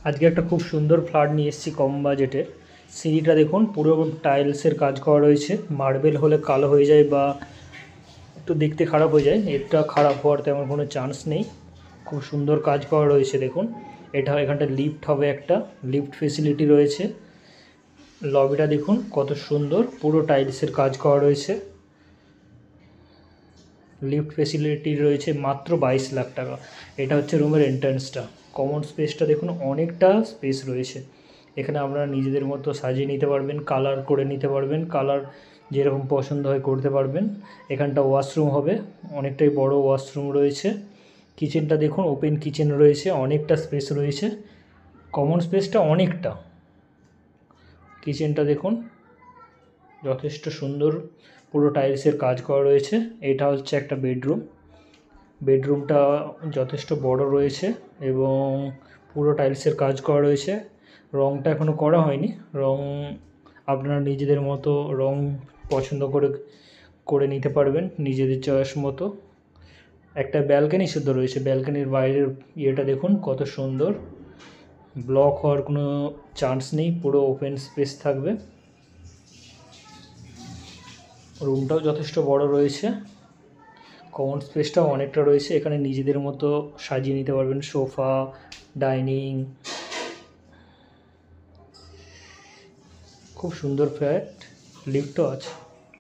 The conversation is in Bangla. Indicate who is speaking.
Speaker 1: আজকে একটা খুব সুন্দর ফ্ল্যাট নিয়ে এসেছি কম বাজেটে। সিঁড়িটা দেখুন, পুরো টাইলসের কাজ করা রয়েছে। মার্বেল হলে কালো হয়ে যায় বা একটু দেখতে খারাপ হয়ে যায়, এটা খারাপ হওয়ার তেমন কোনো চান্স নেই। খুব সুন্দর কাজ করা রয়েছে দেখুন। এখানটা লিফট হবে, একটা লিফট ফেসিলিটি রয়েছে। লবিটা দেখুন কত সুন্দর, পুরো টাইলসের কাজ করা রয়েছে। লিফট ফেসিলিটি রয়েছে মাত্র 22 লাখ টাকা। এটা হচ্ছে রুমের এন্ট্রান্সটা। কমন স্পেসটা দেখুন, অনেকটা স্পেস রয়েছে। এখানে আপনারা নিজেদের মতো সাজিয়ে নিতে পারবেন, কালার করে নিতে পারবেন, কালার যেরকম পছন্দ হয় করতে পারবেন। এখানটা ওয়াশরুম হবে, অনেকটাই বড় ওয়াশরুম রয়েছে। কিচেনটা দেখুন, ওপেন কিচেন রয়েছে, অনেকটা স্পেস রয়েছে। কমন স্পেসটা অনেকটা। কিচেনটা দেখুন যথেষ্ট সুন্দর, পুরো টাইলসের কাজ করা রয়েছে। এটা হচ্ছে একটা বেডরুম। বেডরুমটা যথেষ্ট বড় রয়েছে এবং পুরো টাইলসের কাজ করা রয়েছে। রংটা এখনও করা হয়নি, রং আপনারা নিজেদের মতো রং পছন্দ করে করে নিতে পারবেন নিজেদের চয়েস মতো। একটা ব্যালকনি শুদ্ধ রয়েছে, ব্যালকনির বাইরের ইয়েটা দেখুন কত সুন্দর। ব্লক হওয়ার কোনো চান্স নেই, পুরো ওপেন স্পেস থাকবে। রুমটাও যথেষ্ট বড় রয়েছে, কমন স্পেসটাও অনেকটা রয়েছে। এখানে নিজেদের মতো সাজিয়ে নিতে পারবেন, সোফা, ডাইনিং। খুব সুন্দর ফ্ল্যাট, লিফটও আছে।